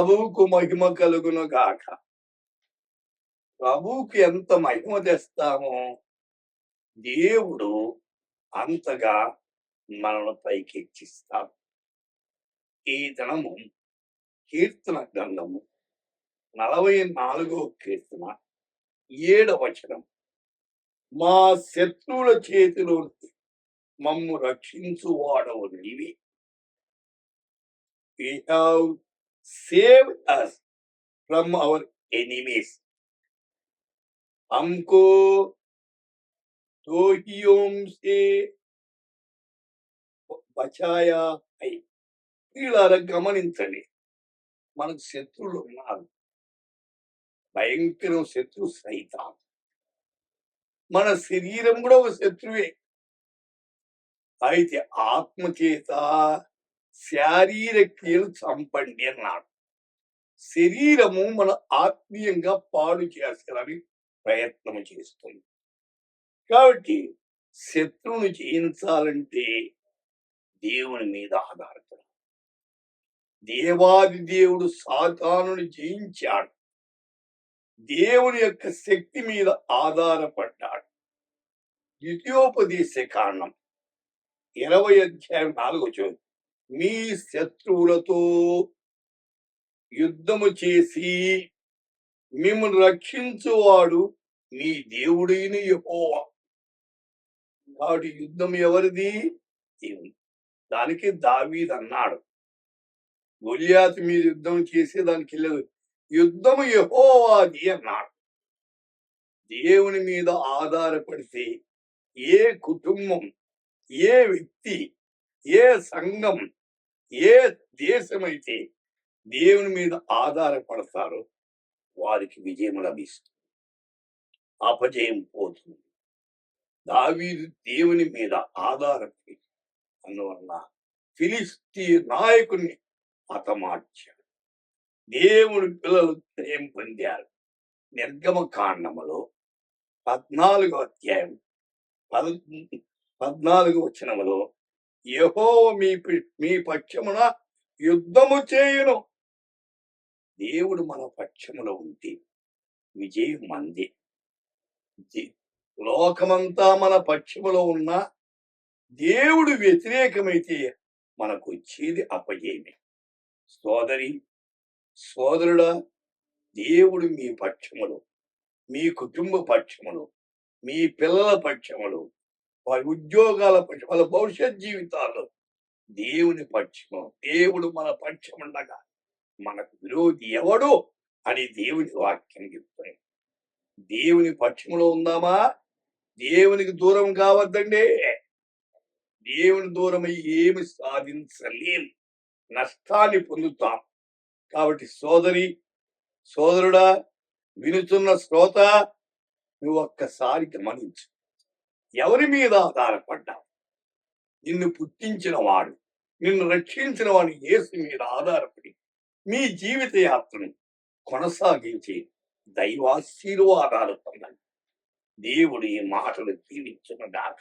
ప్రభువుకు మహిమ కలుగును గాక. ప్రభువుకి ఎంత మహిమ తెస్తామో దేవుడు అంతగా మనల్ని పైకెచ్చిస్తాడు. ఈ దినము కీర్తన గ్రంథము 44వ కీర్తన 7వ వచనం, మా శత్రువుల చేతిలో మమ్ము రక్షించువాడవు నీవే. We have saved us from our enemies. हमको द्रोहियों से బచాయా అయి. వీళ్ళ గమనించండి, మనకు శత్రువులు ఉన్నారు. భయంకరం శత్రు సైతాన్. మన శరీరం కూడా ఒక శత్రువే. అయితే ఆత్మచేత శారీర క్రియలు చంపండి అన్నాడు. శరీరము మన ఆత్మీయంగా పాడు చేయాలని ప్రయత్నం చేస్తుంది. కాబట్టి శత్రువుని జయించాలంటే దేవుని మీద ఆధారపడాలి. దేవాది దేవుడు సాతానుని జయించాడు. దేవుని యొక్క శక్తి మీద ఆధారపడ్డాడు. ద్వితీయోపదేశ కాండం 20:4 మీ శత్రువులతో యుద్ధము చేసి మిమ్మల్ని రక్షించువాడు మీ దేవుడైన యెహోవా. కాబట్టి యుద్ధం ఎవరిది? దేవుని. దానికి దావీదు అన్నాడు, గొలియాతు మీద యుద్ధం చేసేదానికి వెళ్ళదు, యుద్ధము యెహోవాది అన్నాడు. దేవుని మీద ఆధారపడితే ఏ కుటుంబం, ఏ వ్యక్తి, ఏ సంఘం, ఏ దేశమైతే దేవుని మీద ఆధారపడతారో వారికి విజయం లభిస్తుంది, అపజయం పోతుంది. దావీదు దేవుని మీద ఆధారపడి అందువల్ల ఫిలిస్తీ నాయకుడిని హతమార్చాడు. దేవుని పిల్లలు జయం పొందారు. నిర్గమకాండములో 14వ అధ్యాయం 14వ వచనములో యెహోవా మీ పక్షమున యుద్ధము చేయును. దేవుడు మన పక్షములో ఉంటే విజయం మంది. లోకమంతా మన పక్షములో ఉన్న దేవుడు వ్యతిరేకమైతే మనకు వచ్చేది అపజయమే. సోదరి సోదరుడా, దేవుడు మీ పక్షములో, మీ కుటుంబ పక్షములో, మీ పిల్లల పక్షములో, వారి ఉద్యోగాల పక్షం, వాళ్ళ భవిష్యత్ జీవితాల్లో దేవుని పక్షము, దేవుడు మన పక్షముండగా మనకు విరోధి ఎవడు అని దేవుని వాక్యం చెప్తాయి. దేవుని పక్షములో ఉందామా? దేవునికి దూరం కావద్దండి. దేవుని దూరమై ఏమి సాధించలేం, నష్టాన్ని పొందుతాం. కాబట్టి సోదరి సోదరుడా, వినుతున్న శ్రోత, నువ్వు ఒక్కసారి గమనించు, ఎవరి మీద ఆధారపడ్డావు? నిన్ను పుట్టించిన వాడు, నిన్ను రక్షించిన వాడు యేసు మీద ఆధారపడి మీ జీవిత యాత్రను కొనసాగించి దైవాశీర్వాదాలు పొందండి. దేవుడు ఈ మాటలు దీవించును గాక.